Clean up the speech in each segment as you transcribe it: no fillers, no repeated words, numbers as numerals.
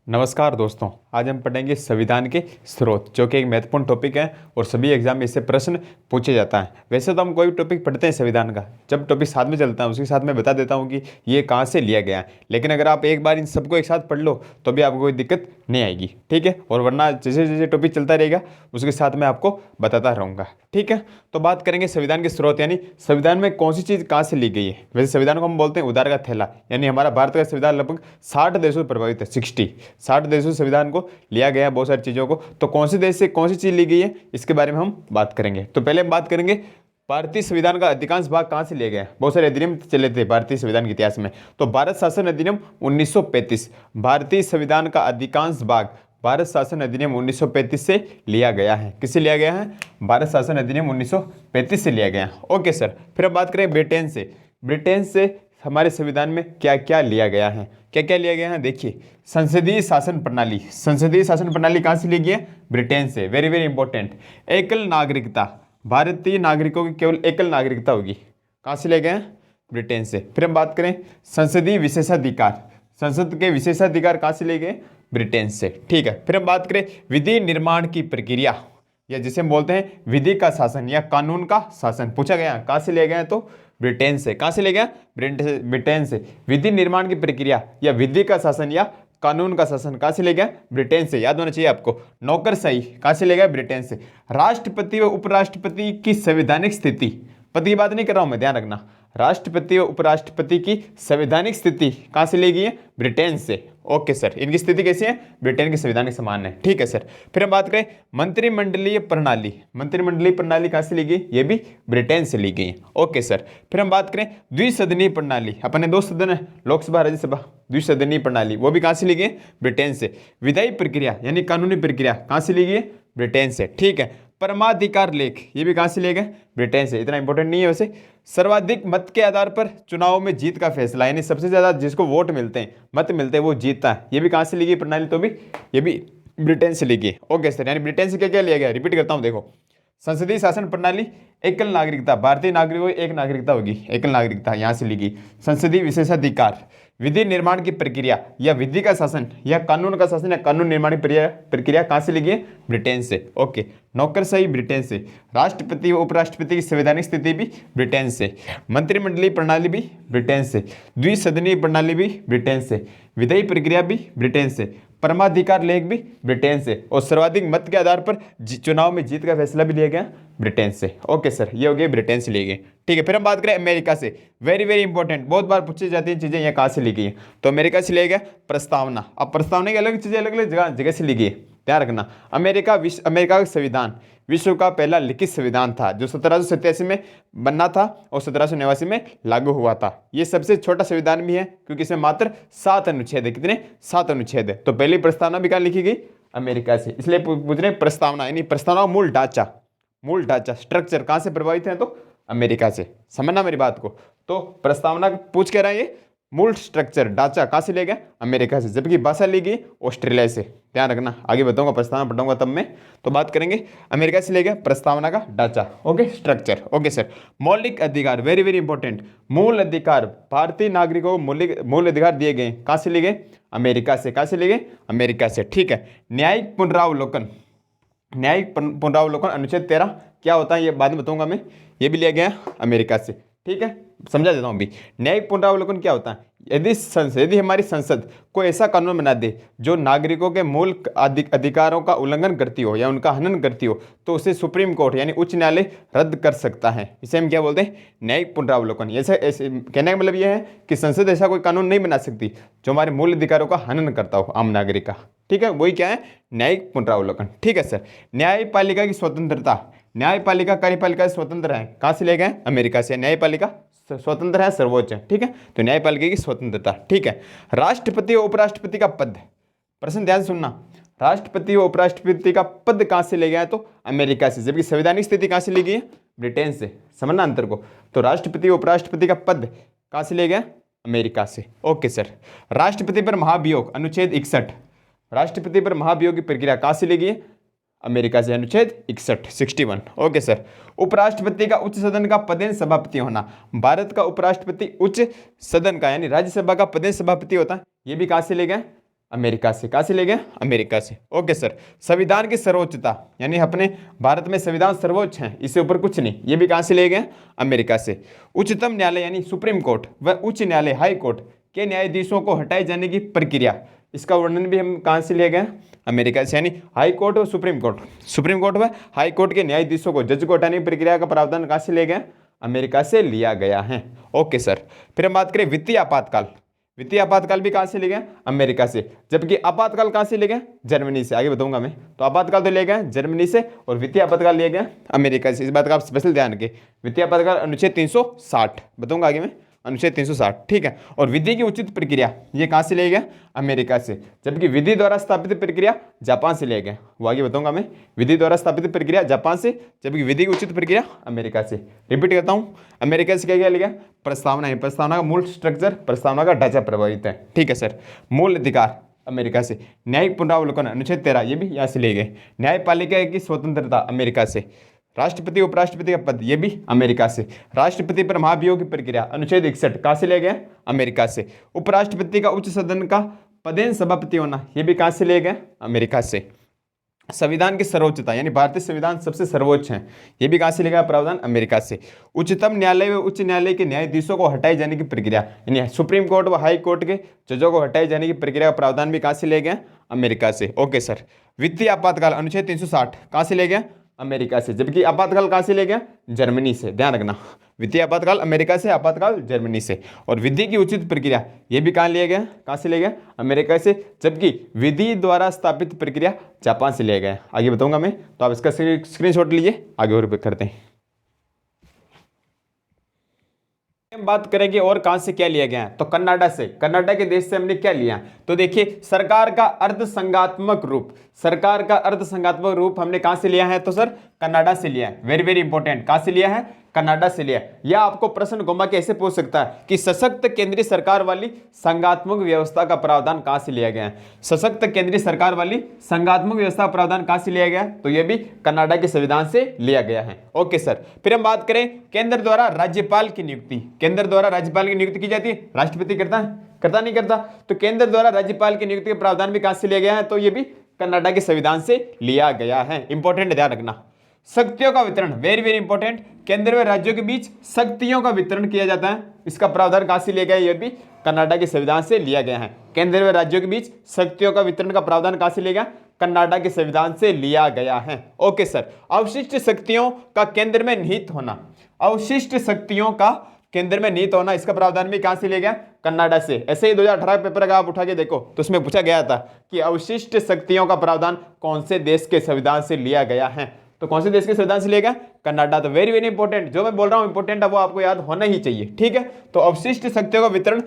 नमस्कार दोस्तों, आज हम पढ़ेंगे संविधान के स्रोत, जो कि एक महत्वपूर्ण टॉपिक है और सभी एग्जाम में इससे प्रश्न पूछे जाता है। वैसे तो हम कोई टॉपिक पढ़ते हैं संविधान का, जब टॉपिक साथ में चलता है उसके साथ मैं बता देता हूँ कि ये कहाँ से लिया गया है। लेकिन अगर आप एक बार इन सबको एक साथ पढ़ लो तो भी आपको कोई दिक्कत नहीं आएगी, ठीक है। और वरना जैसे जैसे टॉपिक चलता रहेगा उसके साथ मैं आपको बताता रहूँगा, ठीक है। तो बात करेंगे संविधान के स्रोत, यानी संविधान में कौन सी चीज़ कहाँ से ली गई है। वैसे संविधान को हम बोलते हैं उधार का थैला, यानी हमारा भारत का संविधान लगभग 60 देशों से प्रभावित है। 60 देशों से संविधान को लिया गया है, बहुत सारी चीज़ों को। तो कौन से देश से कौन सी चीज़ ली गई है इसके बारे में हम बात करेंगे। तो पहले हम बात करेंगे भारतीय संविधान का अधिकांश भाग कहाँ से लिया गया है। बहुत सारे अधिनियम चले थे भारतीय संविधान के इतिहास में। तो भारत शासन अधिनियम 1935, भारतीय संविधान का अधिकांश भाग भारत शासन अधिनियम 1935 से लिया गया है। किससे लिया गया है? भारत शासन अधिनियम 1935 से लिया गया है। Okay sir. फिर अब बात करें ब्रिटेन से। ब्रिटेन से हमारे संविधान में क्या क्या लिया गया है, क्या क्या लिया गया है। देखिए, संसदीय शासन प्रणाली। संसदीय शासन प्रणाली कहाँ से ली गई है? ब्रिटेन से। Very very important. एकल नागरिकता, भारतीय नागरिकों की केवल एकल नागरिकता होगी। कहाँ से ले गए हैं? ब्रिटेन से। फिर हम बात करें संसदीय विशेषाधिकार। संसद के विशेषाधिकार कहाँ से ले गए? ब्रिटेन से, ठीक है। फिर हम बात करें विधि निर्माण की प्रक्रिया, या जिसे हम बोलते हैं विधि का शासन या कानून का शासन। पूछा गया कहाँ से ले गए तो ब्रिटेन से। कहाँ से ले गया? ब्रिटेन से। विधि निर्माण की प्रक्रिया या विधि का शासन या कानून का शासन कहाँ से ले गया? ब्रिटेन से। याद होना चाहिए आपको। नौकरशाही कहाँ से ले गया? ब्रिटेन से। राष्ट्रपति व उपराष्ट्रपति की संवैधानिक स्थिति, पद की बात नहीं कर रहा हूं मैं, ध्यान रखना। राष्ट्रपति व उपराष्ट्रपति की संवैधानिक स्थिति कहाँ से ली गई है? ब्रिटेन से। Okay sir. इनकी स्थिति कैसी है? ब्रिटेन की संविधान के समान है, ठीक है सर। फिर हम बात करें मंत्रिमंडलीय प्रणाली। मंत्रिमंडलीय प्रणाली कहाँ से ली गई? ये भी ब्रिटेन से ली गई है। Okay sir. फिर हम बात करें द्विसदनीय प्रणाली। अपने दो सदन है, लोकसभा राज्यसभा। द्विसदनीय प्रणाली वो भी कहाँ से ली गई? ब्रिटेन से। विधायी प्रक्रिया यानी कानूनी प्रक्रिया कहाँ से ली गई? ब्रिटेन से, ठीक है। परमाधिकार लेख ये भी कहाँ से लिए गए? ब्रिटेन से। इतना इंपॉर्टेंट नहीं है वैसे। सर्वाधिक मत के आधार पर चुनाव में जीत का फैसला, यानी सबसे ज्यादा जिसको वोट मिलते हैं, मत मिलते हैं, वो जीतता है। ये भी कहाँ से ली गई प्रणाली? तो भी ये भी ब्रिटेन से ली गई। Okay sir. यानी ब्रिटेन से क्या क्या लिया गया? रिपीट करता हूँ, देखो। संसदीय शासन प्रणाली, एकल नागरिकता, भारतीय नागरिकों की एक नागरिकता होगी, एकल नागरिकता यहाँ से ली गई। संसदीय विशेषाधिकार, विधि निर्माण की प्रक्रिया या विधि का शासन या कानून का शासन या कानून निर्माण की प्रक्रिया कहाँ से ली गई? ब्रिटेन से। ओके। नौकरशाही ब्रिटेन से। राष्ट्रपति व उपराष्ट्रपति की संवैधानिक स्थिति भी ब्रिटेन से। मंत्रिमंडलीय प्रणाली भी ब्रिटेन से। द्विसदनीय प्रणाली भी ब्रिटेन से। विधायी प्रक्रिया भी ब्रिटेन से। परमाधिकार लेख भी ब्रिटेन से। और सर्वाधिक मत के आधार पर चुनाव में जीत का फैसला भी लिया गया ब्रिटेन से। ओके सर, ये हो गए ब्रिटेन से लिए गए, ठीक है। फिर हम बात करें अमेरिका से। वेरी वेरी इंपॉर्टेंट, बहुत बार पूछी जाती हैं चीजें, यहाँ कहाँ से ली गई है। तो अमेरिका से लिया गया प्रस्तावना। अब प्रस्तावना की अलग चीजें अलग अलग जगह से ली गई है, ध्यान रखना। अमेरिका का संविधान विश्व का पहला लिखित संविधान था, जो 1787 में बनना था और 1789 में लागू हुआ था। ये सबसे छोटा संविधान भी है क्योंकि इसमें मात्र 7 अनुच्छेद है। कितने? 7 अनुच्छेद है। तो पहली प्रस्तावना भी कहाँ लिखी गई? अमेरिका से। इसलिए पूछ रहे प्रस्तावना, यानी प्रस्तावना का मूल ढांचा स्ट्रक्चर कहाँ से प्रभावित है? तो अमेरिका से। समझना मेरी बात को। तो प्रस्तावना पूछ के रहा है, ये मूल स्ट्रक्चर ढांचा कहाँ से ले गए? अमेरिका से। जबकि भाषा ली गई ऑस्ट्रेलिया से। ध्यान रखना, आगे बताऊंगा, प्रस्तावना पढ़ाऊंगा तब मैं। तो बात करेंगे अमेरिका से ले गए प्रस्तावना का ढांचा। Okay, structure. Okay sir. मौलिक अधिकार, वेरी वेरी इंपॉर्टेंट। मूल अधिकार, भारतीय नागरिकों को मूल अधिकार दिए गए कहाँ से ले गए? अमेरिका से। कहाँ से ले गए? अमेरिका से, ठीक है। न्यायिक पुनरावलोकन, न्यायिक पुनरावलोकन अनुच्छेद 13 क्या होता है ये बाद में बताऊंगा मैं। ये भी लिया गया अमेरिका से, ठीक है। समझा देता हूं अभी। न्यायिक पुनरावलोकन क्या होता है? यदि हमारी संसद कोई ऐसा कानून बना दे जो नागरिकों के मूल अधिकारों का उल्लंघन करती हो या उनका हनन करती हो, तो उसे सुप्रीम कोर्ट यानी उच्च न्यायालय रद्द कर सकता है। इसे हम क्या बोलते हैं? न्यायिक पुनरावलोकन। ऐसे कहने का मतलब यह है कि संसद ऐसा कोई कानून नहीं बना सकती जो हमारे मूल अधिकारों का हनन करता हो आम नागरिक का, ठीक है। वही क्या है? न्यायिक पुनरावलोकन, ठीक है सर। न्यायपालिका की स्वतंत्रता, न्यायपालिका कार्यपालिका स्वतंत्र है। कहाँ से ले गए? अमेरिका से। न्यायपालिका स्वतंत्र है, सर्वोच्च है, ठीक है। तो न्यायपालिका की स्वतंत्रता, ठीक है। राष्ट्रपति और उपराष्ट्रपति का पद, प्रश्न ध्यान सुनना। राष्ट्रपति और उपराष्ट्रपति का पद कहाँ से ले गया है? तो अमेरिका से। जबकि संवैधानिक स्थिति कहाँ से ली गई है? ब्रिटेन से। समझना अंतर को। तो राष्ट्रपति और उपराष्ट्रपति का पद कहाँ से ले गया? अमेरिका से। Okay sir. राष्ट्रपति पर महाभियोग अनुच्छेद 61, राष्ट्रपति पर महाभियोग की प्रक्रिया कहाँ से ली गई है? अमेरिका से। अनुच्छेद 61। Okay sir. उपराष्ट्रपति का उच्च सदन का पदेन सभापति होना, भारत का उपराष्ट्रपति उच्च सदन का यानी राज्यसभा का पदेन सभापति होता है। ये भी कहाँ से ले गए? अमेरिका से। कहाँ से लिए गए? अमेरिका से। Okay sir. संविधान की सर्वोच्चता, यानी अपने भारत में संविधान सर्वोच्च है, इससे ऊपर कुछ नहीं, ये भी कहाँ से लिए गए? अमेरिका से। उच्चतम न्यायालय यानी सुप्रीम कोर्ट व उच्च न्यायालय हाई कोर्ट के न्यायाधीशों को हटाए जाने की प्रक्रिया, इसका वर्णन भी हम कहाँ से लिए गए? अमेरिका से। यानी हाई कोर्ट और सुप्रीम कोर्ट, सुप्रीम कोर्ट व हाई कोर्ट के न्यायाधीशों को, जज को हटाने की प्रक्रिया का प्रावधान कहाँ से लिए गए? अमेरिका से लिया गया है। Okay sir. फिर हम बात करें वित्तीय आपातकाल। वित्तीय आपातकाल भी कहाँ से ले गए? अमेरिका से। जबकि आपातकाल कहाँ से ले गए? जर्मनी से। आगे बताऊंगा मैं। तो आपातकाल तो ले गए जर्मनी से और वित्तीय आपातकाल लिए गए अमेरिका से। इस बात का आप स्पेशल ध्यान रखें। वित्तीय आपातकाल अनुच्छेद 360 बताऊंगा आगे मैं, अनुच्छेद 360, ठीक है। और विधि की उचित प्रक्रिया ये कहाँ से ले गए? अमेरिका से। जबकि विधि द्वारा स्थापित प्रक्रिया जापान से ले गए, वो आगे बताऊंगा मैं। विधि द्वारा स्थापित प्रक्रिया जापान से, जबकि विधि की उचित प्रक्रिया अमेरिका से। रिपीट करता हूँ, अमेरिका से क्या क्या ले गया? प्रस्तावना है, प्रस्तावना का मूल स्ट्रक्चर, प्रस्तावना का ढांचा प्रभावित है, ठीक है सर। मूल अधिकार अमेरिका से। न्यायिक पुनरावलोकन अनुच्छेद 13 ये भी यहाँ से ले गए। न्यायपालिका की स्वतंत्रता अमेरिका से। राष्ट्रपति उपराष्ट्रपति का पद ये भी अमेरिका से। राष्ट्रपति पर महाभियोग की प्रक्रिया अनुच्छेद 61 कहाँ से ले गए? अमेरिका से। उपराष्ट्रपति का उच्च सदन का पदेन सभापति होना ये भी कहाँ से ले गए? अमेरिका से। संविधान की सर्वोच्चता यानी भारतीय संविधान सबसे सर्वोच्च है, ये भी कहाँ से ले गया प्रावधान? अमेरिका से। उच्चतम न्यायालय व उच्च न्यायालय के न्यायाधीशों को हटाए जाने की प्रक्रिया, यानी सुप्रीम कोर्ट व हाई कोर्ट के जजों को हटाए जाने की प्रक्रिया का प्रावधान भी कहाँ से ले गए? अमेरिका से। Okay sir. वित्तीय आपातकाल अनुच्छेद 360 कहाँ से ले गए? अमेरिका से। जबकि आपातकाल कहाँ से ले गया? जर्मनी से। ध्यान रखना, वित्तीय आपातकाल अमेरिका से, आपातकाल जर्मनी से। और विधि की उचित प्रक्रिया ये भी कहाँ लिया गया? कहाँ से ले गया? अमेरिका से। जबकि विधि द्वारा स्थापित प्रक्रिया जापान से लिया गया। आगे बताऊंगा मैं, तो आप इसका स्क्रीनशॉट लीजिए, आगे और करते हैं। हम बात करेंगे और कहां से क्या लिया गया है, तो कनाडा से। कनाडा के देश से हमने क्या लिया? तो देखिए, सरकार का अर्धसंघात्मक रूप, सरकार का अर्धसंघात्मक रूप हमने कहां से लिया है? तो सर कनाडा से लिया है। वेरी वेरी इंपॉर्टेंट, कहां से लिया है? कनाडा से लिया। या आपको प्रश्न घुमा के ऐसे पूछ सकता है कि सशक्त केंद्रीय सरकार वाली संघात्मक व्यवस्था का प्रावधान कहां से लिया गया है? सशक्त केंद्रीय सरकार वाली संघात्मक व्यवस्था का प्रावधान कहां से लिया गया है? तो यह भी कनाडा के संविधान से लिया गया है। Okay sir. फिर हम बात करें केंद्र द्वारा राज्यपाल की नियुक्ति। केंद्र द्वारा राज्यपाल की नियुक्ति की जाती है, राष्ट्रपति करता है? करता नहीं करता? तो केंद्र द्वारा राज्यपाल की नियुक्ति का प्रावधान भी कहां से लिया गया है? तो यह भी कनाडा के संविधान से लिया गया है। इंपॉर्टेंट, ध्यान रखना। शक्तियों का वितरण, वेरी वेरी इंपॉर्टेंट। केंद्र व राज्यों के बीच शक्तियों का वितरण किया जाता है, इसका प्रावधान कहां से लिया गया है? यह भी कनाडा के संविधान से लिया गया है। केंद्र व राज्यों के बीच शक्तियों का वितरण का प्रावधान कहां से लिया गया? कनाडा के संविधान से लिया गया है। Okay sir. अवशिष्ट शक्तियों का केंद्र में निहित होना, अवशिष्ट शक्तियों का केंद्र में निहित होना, इसका प्रावधान भी कहां से लिया गया? कनाडा से। ऐसे ही 2018 पेपर का आप उठा के देखो तो उसमें पूछा गया था कि अवशिष्ट शक्तियों का प्रावधान कौन से देश के संविधान से लिया गया है? तो कौन से देश के संविधान से लेगा? कनाडा। तो वेरी वेरी इंपॉर्टेंट, जो मैं बोल रहा हूं इंपॉर्टेंट है वो आपको याद होना ही चाहिए, ठीक है। तो अवशिष्ट शक्तियों का वितरण,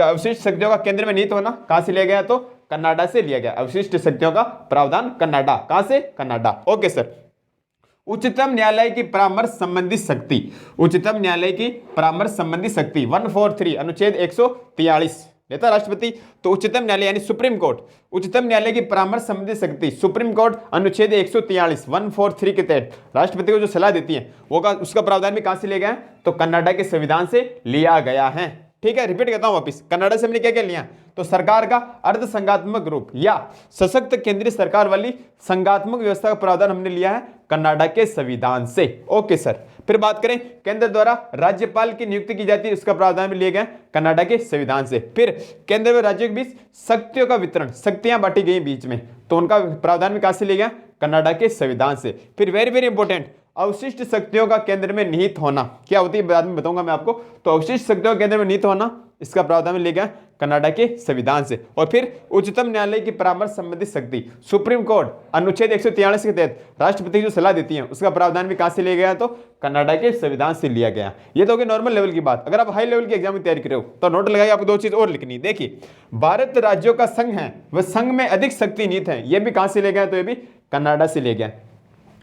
अवशिष्ट शक्तियों का केंद्र में निहित होना कहां से लिया गया? तो कनाडा से लिया गया। अवशिष्ट शक्तियों का प्रावधान कनाडा। कहां से? कनाडा। Okay sir. उच्चतम न्यायालय की परामर्श संबंधी शक्ति, उच्चतम न्यायालय की परामर्श संबंधी शक्ति 143 अनुच्छेद 143 लेता राष्ट्रपति। तो उच्चतम न्यायालय यानी सुप्रीम कोर्ट, उच्चतम न्यायालय की परामर्श संबंधी शक्ति सुप्रीम कोर्ट अनुच्छेद 143 143 के तहत राष्ट्रपति को जो सलाह देती है वो उसका प्रावधान भी कहां से लिया गया? तो कनाडा के संविधान से लिया गया है, ठीक है। रिपीट करता हूं वापिस, कनाडा से हमने क्या क्या लिया? तो सरकार का अर्धसंघात्मक रूप या सशक्त केंद्रीय सरकार वाली संघात्मक व्यवस्था का प्रावधान हमने लिया है कनाडा के संविधान से। Okay sir. फिर बात करें केंद्र द्वारा राज्यपाल की नियुक्ति की जाती है, उसका प्रावधान भी लिया गया कनाडा के संविधान से। फिर केंद्र व राज्यों के बीच शक्तियों का वितरण, शक्तियां बांटी गई बीच में, तो उनका प्रावधान भी कहां से लिया गया? कनाडा के संविधान से। फिर वेरी वेरी इंपॉर्टेंट, अवशिष्ट शक्तियों का केंद्र में निहित होना क्या होती है बाद में बताऊंगा मैं आपको। तो अवशिष्ट शक्तियों का केंद्र में निहित होना, इसका प्रावधान लिया गया कनाडा के संविधान से। और फिर उच्चतम न्यायालय की परामर्श संबंधी शक्ति सुप्रीम कोर्ट अनुच्छेद 143 के तहत राष्ट्रपति जो सलाह देती है उसका प्रावधान भी कहां से लिया गया? तो कनाडा के संविधान से लिया गया। ये तो होगी नॉर्मल लेवल की बात। अगर आप हाई लेवल की एग्जाम की तैयारी कर रहे हो तो नोट लगाइए, आपको दो चीज और लिखनी। देखिए, भारत राज्यों का संघ है, वह संघ में अधिक शक्ति निहित है, यह भी कहां से लिया गया? तो यह भी कनाडा से लिया गया।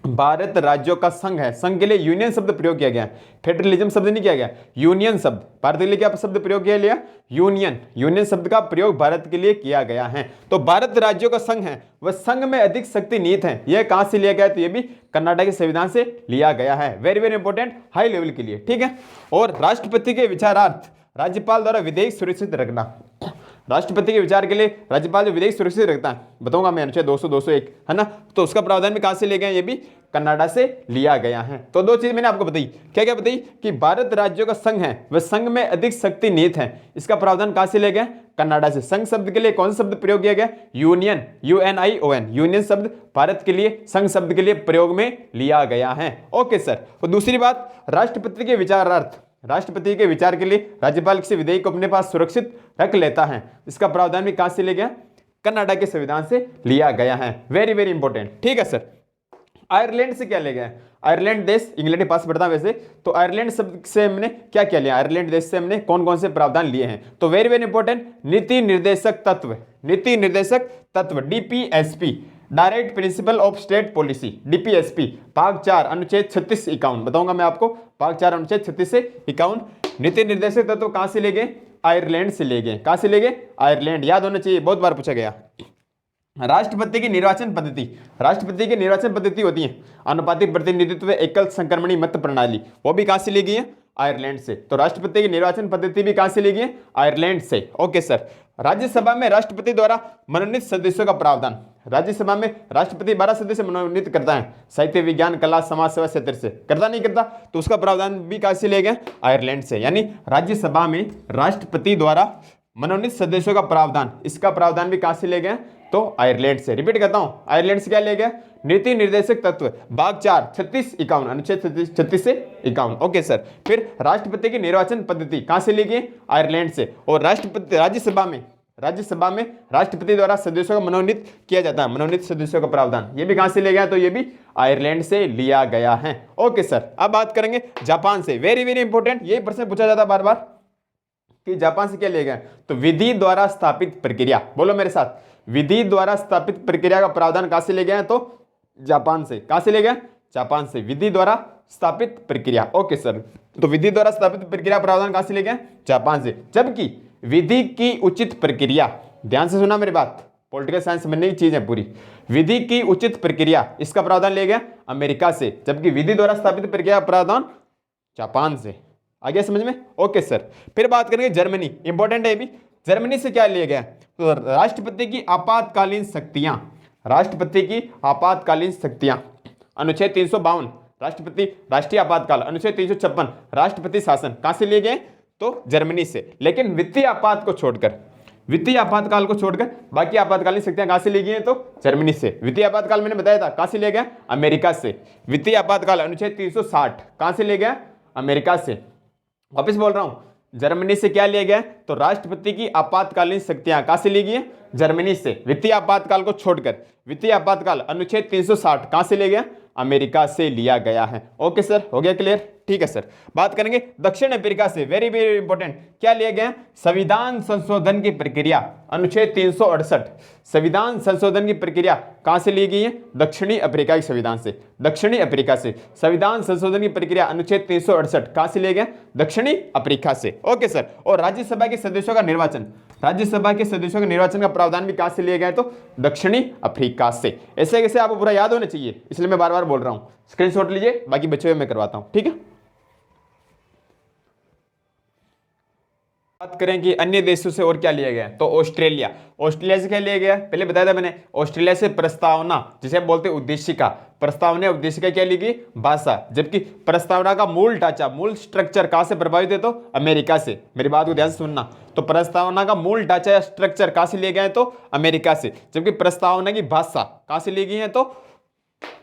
भारत राज्यों का संघ है, संघ के लिए यूनियन शब्द प्रयोग किया गया, फेडरलिज्म शब्द नहीं किया गया, यूनियन शब्द। भारत के लिए क्या शब्द प्रयोग किया लिया? यूनियन। यूनियन शब्द का प्रयोग भारत के लिए किया गया है। तो भारत राज्यों का संघ है, वह संघ में अधिक शक्ति निहित है, यह कहां से लिया गया? तो यह भी कनाडा के संविधान से लिया गया है। Very very important, high level के लिए, ठीक है। और राष्ट्रपति के विचारार्थ राज्यपाल द्वारा विधेयक सुरक्षित रखना, राष्ट्रपति के विचार के लिए राज्यपाल जो विधेयक सुरक्षित रखता है, बताऊंगा मैं, अनुच्छेद 200 201 है ना, तो उसका प्रावधान भी कहां से ले गए, ये भी कनाडा से लिया गया है। तो दो चीज मैंने आपको बताई, क्या क्या बताई, कि भारत राज्यों का संघ है वह संघ में अधिक शक्ति निहित है, इसका प्रावधान कहां से ले गए, कनाडा से। संघ शब्द के लिए कौन सा शब्द प्रयोग किया गया, यूनियन, UNION, यूनियन शब्द भारत के लिए संघ शब्द के लिए प्रयोग में लिया गया है। Okay sir. और दूसरी बात, राष्ट्रपति के विचारार्थ, राष्ट्रपति के विचार के लिए राज्यपाल किसी विधेयक को अपने पास सुरक्षित रख लेता है, इसका प्रावधान भी कहां से ले गया, कनाडा के संविधान से लिया गया है। Very very important. ठीक है सर। आयरलैंड से क्या ले गया, आयरलैंड देश, इंग्लैंड के पास पड़ता है वैसे, तो आयरलैंड शब्द से हमने क्या क्या लिया, आयरलैंड देश से हमने कौन कौन से प्रावधान लिए हैं, तो वेरी वेरी इंपॉर्टेंट, नीति निर्देशक तत्व, नीति निर्देशक तत्व, DPSP, direct principle of state policy, DPSP, भाग 4 अनुच्छेद 36 51, बताऊंगा मैं आपको, भाग 4 अनुच्छेद 36 से 51, नीति निर्देशक तत्व कहां से ले गए, आयरलैंड से ले गए, कहां से ले गए, आयरलैंड, याद होना चाहिए, बहुत बार पूछा गया। राष्ट्रपति की निर्वाचन पद्धति, राष्ट्रपति की निर्वाचन पद्धति होती है अनुपातिक प्रतिनिधित्व एकल संक्रमणी मत प्रणाली, वो भी कहां से ली गई है, आयरलैंड से। तो राष्ट्रपति की निर्वाचन पद्धति भी कहां से ली गई है, आयरलैंड से। Okay sir. राज्यसभा में राष्ट्रपति द्वारा मनोनीत सदस्यों का प्रावधान, राज्यसभा में राष्ट्रपति 12 सदस्य मनोनीत करता है, साहित्य, विज्ञान, कला, समाज सेवा क्षेत्र से, करता नहीं करता, तो उसका प्रावधान भी कहां से ले गए, आयरलैंड से। यानी राज्यसभा में राष्ट्रपति द्वारा मनोनीत सदस्यों का प्रावधान, इसका प्रावधान भी कहां से ले गए, तो आयरलैंड से। रिपीट करता हूं, आयरलैंड से क्या ले गया, नीति निर्देशक तत्व, भाग 4 36 51, अनुच्छेद 36 से 51। Okay sir. फिर राष्ट्रपति की निर्वाचन पद्धति कहां से ली गई, आयरलैंड से। और राष्ट्रपति, राज्यसभा में राष्ट्रपति द्वारा सदस्यों का मनोनीत किया जाता है, मनोनीत सदस्यों का प्रावधान, ये भी कहां से ले गया, तो ये भी आयरलैंड से लिया गया है। Okay sir. अब बात करेंगे जापान से, वेरी वेरी इंपॉर्टेंट, यही प्रश्न पूछा जाता है बार बार कि जापान से क्या ले गए, तो विधि द्वारा स्थापित प्रक्रिया, बोलो मेरे साथ, विधि द्वारा स्थापित प्रक्रिया का प्रावधान कहां से ले गए, तो जापान से। कहां से ले गए, जापान से, विधि द्वारा स्थापित प्रक्रिया। Okay sir. तो विधि द्वारा स्थापित प्रक्रिया प्रावधान कहां से ले गए, जापान से। जबकि विधि की उचित प्रक्रिया, ध्यान से सुना मेरी बात, पॉलिटिकल साइंस समझने की चीज है पूरी, विधि की उचित प्रक्रिया, इसका प्रावधान ले गया अमेरिका से, जबकि विधि द्वारा स्थापित प्रक्रिया प्रावधान जापान से। आ गया समझ में। Okay sir. फिर बात करेंगे जर्मनी, इंपॉर्टेंट है भी, जर्मनी से क्या लिया गया, तो राष्ट्रपति की आपातकालीन शक्तियां, राष्ट्रपति की आपातकालीन शक्तियां, अनुच्छेद 352, राष्ट्रपति राष्ट्रीय आपातकाल, अनुच्छेद 356 राष्ट्रपति शासन, कहां से लिए गए, तो जर्मनी से। लेकिन वित्तीय आपात को छोड़कर, वित्तीय आपातकाल को छोड़कर बाकी आपातकालीन शक्तियां कहां से ली गई हैं, तो जर्मनी से। वित्तीय आपातकाल मैंने बताया था कहां से लिया गया, अमेरिका से। वित्तीय आपातकाल अनुच्छेद 360 कहां से लिया गया, अमेरिका से। वापिस बोल रहा हूं, जर्मनी से क्या लिया गया, तो राष्ट्रपति की आपातकालीन शक्तियां कहां से ली गई है, जर्मनी से। वित्तीय आपातकाल को छोड़कर, वित्तीय आपातकाल अनुच्छेद 360 कहां से लिया गया, अमेरिका से लिया गया है। ओके सर, हो गया क्लियर। ठीक है सर। बात करेंगे दक्षिण अफ्रीका से, वेरी वेरी इंपॉर्टेंट, क्या लिया गया, संविधान संशोधन की प्रक्रिया, अनुच्छेद 368, संविधान संशोधन की प्रक्रिया कहां से ली गई है, दक्षिणी अफ्रीका के संविधान से। दक्षिणी अफ्रीका से संविधान संशोधन की प्रक्रिया अनुच्छेद 368 कहां से लिया गया, दक्षिणी अफ्रीका से। Okay sir. और राज्यसभा के सदस्यों का निर्वाचन, राज्यसभा के सदस्यों के निर्वाचन का प्रावधान भी कहां से लिया गया, तो दक्षिणी अफ्रीका से। ऐसे कैसे आपको पूरा याद होना चाहिए, इसलिए मैं बार बार बोल रहा हूं, स्क्रीनशॉट लीजिए, बाकी बच्चों में मैं करवाता हूं। ठीक है। बात करें कि अन्य देशों से और क्या लिया गया, तो ऑस्ट्रेलिया, ऑस्ट्रेलिया से क्या लिया गया, पहले बताया था मैंने, ऑस्ट्रेलिया से प्रस्तावना, जिसे बोलते हैं उद्देशिका, प्रस्तावना उद्देशिका क्या ली गई, भाषा। जबकि प्रस्तावना का मूल ढांचा, मूल स्ट्रक्चर कहां से प्रभावित है, तो अमेरिका से। मेरी बात को ध्यान से सुनना, तो प्रस्तावना का मूल ढांचा या स्ट्रक्चर कहां से लिए गए, तो अमेरिका से। जबकि प्रस्तावना की भाषा कहां से ली गई है, तो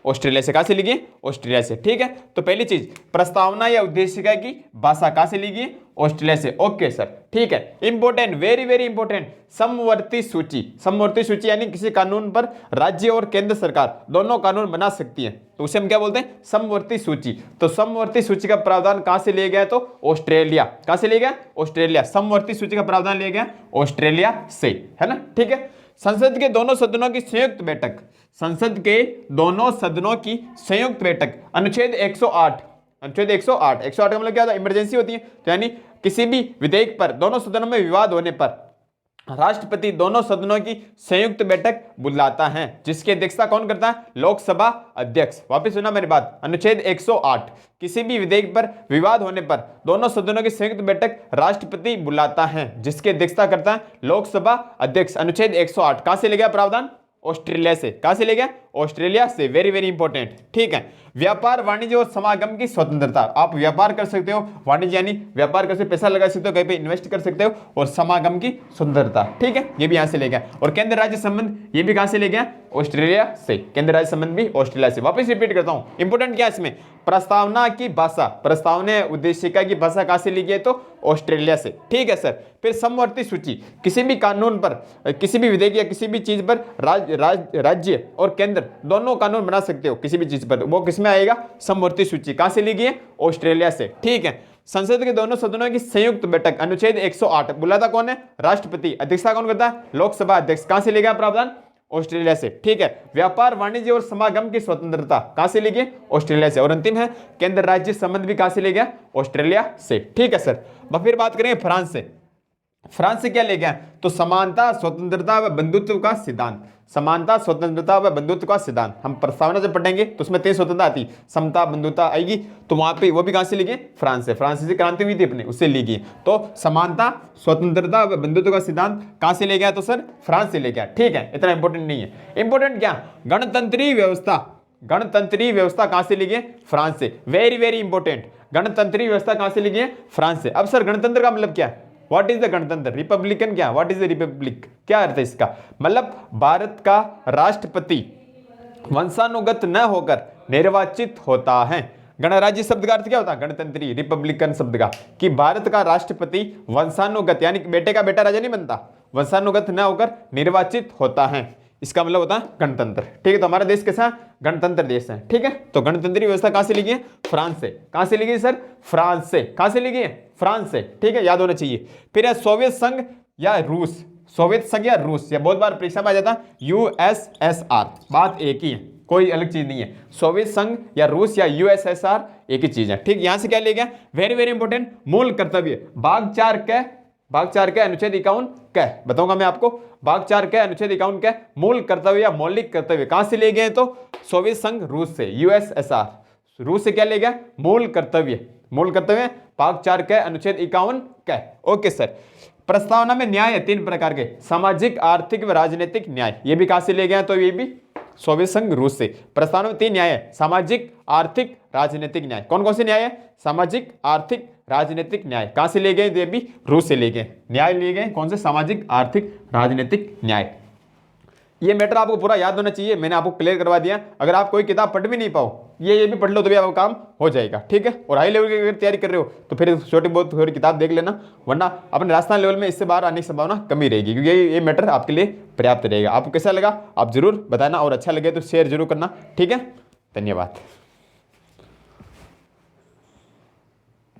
ऑस्ट्रेलिया से। कहां से ली गई, ऑस्ट्रेलिया से। ठीक है। तो पहली चीज, प्रस्तावना या उद्देशिका की भाषा कहां से ली गई, ऑस्ट्रेलिया से। Okay sir. ठीक है। इंपॉर्टेंट, वेरी वेरी इंपॉर्टेंट, समवर्ती सूची, समवर्ती सूची यानी किसी कानून पर राज्य और केंद्र सरकार दोनों कानून बना सकती है, तो उसे हम क्या बोलते हैं, समवर्ती सूची। तो समवर्ती सूची का प्रावधान कहां से लिया गया, तो ऑस्ट्रेलिया। कहां से लिया गया, ऑस्ट्रेलिया। समवर्ती सूची का प्रावधान लिया गया ऑस्ट्रेलिया से, है ना। ठीक है। संसद के दोनों सदनों की संयुक्त बैठक, संसद के दोनों सदनों की संयुक्त बैठक, अनुच्छेद 108, अनुच्छेद 108, 108 का मतलब क्या होता है, इमरजेंसी होती है, तो यानी किसी भी विधेयक पर दोनों सदनों में विवाद होने पर राष्ट्रपति दोनों सदनों की संयुक्त बैठक बुलाता है, जिसकी अध्यक्षता कौन करता है? लोकसभा अध्यक्ष। वापस सुना मेरी बात, अनुच्छेद 108, किसी भी विधेयक पर विवाद होने पर दोनों सदनों की संयुक्त बैठक राष्ट्रपति बुलाता है, जिसकी अध्यक्षता करता है लोकसभा अध्यक्ष। अनुच्छेद 108 कहां से ले गया प्रावधान? ऑस्ट्रेलिया से। कहां से ले गया? ऑस्ट्रेलिया से। वेरी वेरी इंपॉर्टेंट, ठीक है। व्यापार, वाणिज्य और समागम की स्वतंत्रता। आप व्यापार कर सकते हो, वाणिज्य यानी व्यापार कर सकते, पैसा लगा सकते हो, कहीं पे इन्वेस्ट कर सकते हो, और समागम की स्वतंत्रता, ठीक है, ये भी यहां से ले गया। और केंद्र राज्य संबंध, ये भी कहां से ले गया? ऑस्ट्रेलिया से। केंद्र राज्य संबंध भी ऑस्ट्रेलिया से। वापस रिपीट करता हूं, इंपॉर्टेंट क्या इसमें? प्रस्तावना की भाषा, प्रस्तावना उद्देशिका की भाषा कहां से ली गई? तो ऑस्ट्रेलिया से, ठीक है सर। फिर समवर्ती सूची, किसी भी कानून पर, किसी भी विधेयक या किसी भी चीज पर राज्य और केंद्र दोनों कानून बना सकते हो किसी भी चीज पर, वो किसमें आएगा? समवर्ती सूची। कहां से ली गई है? ऑस्ट्रेलिया से, ठीक है। संसद के दोनों सदनों की संयुक्त बैठक, अनुच्छेद 108, बुलाता कौन है? राष्ट्रपति। अध्यक्षता कौन करता है? लोकसभा अध्यक्ष। कहां से ले गया प्रावधान? ऑस्ट्रेलिया से, ठीक है। व्यापार, वाणिज्य और समागम की स्वतंत्रता कहां से ली गई? ऑस्ट्रेलिया से। और अंतिम है केंद्र राज्य संबंध भी कहां से ले गया? ऑस्ट्रेलिया से, ठीक है सर। फिर बात करेंगे फ्रांस से। फ्रांस से क्या ले गया? तो समानता, स्वतंत्रता व बंधुत्व का सिद्धांत। समानता, स्वतंत्रता व बंधुत्व का सिद्धांत। हम प्रस्तावना जब पढ़ेंगे तो उसमें 3 स्वतंत्रता आती, समता, बंधुता आएगी, तो वहां पे वो भी कहां से ली गई? फ्रांस से। फ्रांसीसी क्रांति हुई थी अपने, उससे ली गई। तो समानता, स्वतंत्रता व बंधुत्व का सिद्धांत कहां से ले गया? तो सर फ्रांस से ले गया, ठीक है। इतना इंपॉर्टेंट नहीं है। इंपॉर्टेंट क्या? गणतंत्रीय व्यवस्था। गणतंत्रीय व्यवस्था कहां से ली गई? फ्रांस से। वेरी वेरी इंपॉर्टेंट, गणतंत्रीय व्यवस्था कहां से ली गई? फ्रांस से। अब सर गणतंत्र का मतलब क्या है? व्हाट इज द गणतंत्र? रिपब्लिकन क्या? What is the Republic? क्या अर्थ है इसका? मतलब भारत का राष्ट्रपति वंशानुगत न होकर निर्वाचित होता है। गणराज्य शब्द का अर्थ क्या होता है? गणतंत्री। रिपब्लिकन शब्द का, कि भारत का राष्ट्रपति वंशानुगत यानी बेटे का बेटा राजा नहीं बनता, वंशानुगत न होकर निर्वाचित होता है, इसका मतलब होता है गणतंत्र, ठीक है। तो हमारा देश कैसा? गणतंत्र देश है, ठीक है। तो गणतंत्रीय व्यवस्था कहां से ली गई है? फ्रांस से। कहां से ली गई सर? फ्रांस से। कहां से ली गई है? फ्रांस से, ठीक है, याद होना चाहिए। फिर है सोवियत संघ या रूस। सोवियत संघ या रूस, या बहुत बार परीक्षा में आ जाता है यूएसएसआर, बात एक ही है, कोई अलग चीज नहीं है। सोवियत संघ या रूस या यूएसएसआर एक ही चीज है, ठीक। यहां से क्या ले गया? वेरी वेरी इंपॉर्टेंट, मूल कर्तव्य। भाग 4 के अनुच्छेद 51 क, बताऊंगा मैं आपको। भाग 4 के अनुच्छेद 51 के मूल कर्तव्य या मौलिक कर्तव्य कहां से ले गए? तो सोवियत संघ रूस से, यूएसएसआर। रूस से क्या ले गया? मूल कर्तव्य। मूल कर्तव्य भाग 4 के अनुच्छेद 51 क। Okay sir. प्रस्तावना में न्याय है 3 प्रकार के, सामाजिक, आर्थिक व राजनीतिक न्याय। ये भी कहां से ले गए? तो ये भी सोवियत संघ रूस से। प्रस्तावना में 3 न्याय है, सामाजिक, आर्थिक, राजनीतिक न्याय। कौन कौन से न्याय है? सामाजिक, आर्थिक, राजनीतिक न्याय। कहां से ले गए? ये भी रूस से ले गए न्याय, लिए गए कौन से? सामाजिक, आर्थिक, राजनीतिक न्याय। ये मैटर आपको पूरा याद होना चाहिए, मैंने आपको क्लियर करवा दिया। अगर आप कोई किताब पढ़ भी नहीं पाओ, ये भी पढ़ लो तो भी आपका काम हो जाएगा, ठीक है। और हाई लेवल की अगर तैयारी कर रहे हो तो फिर छोटी बहुत थोड़ी किताब देख लेना, वरना अपने राजस्थान लेवल में इससे बाहर आने की संभावना कमी रहेगी, क्योंकि ये मैटर आपके लिए पर्याप्त रहेगा। आपको कैसा लगा आप जरूर बताना, और अच्छा लगे तो शेयर जरूर करना, ठीक है। धन्यवाद।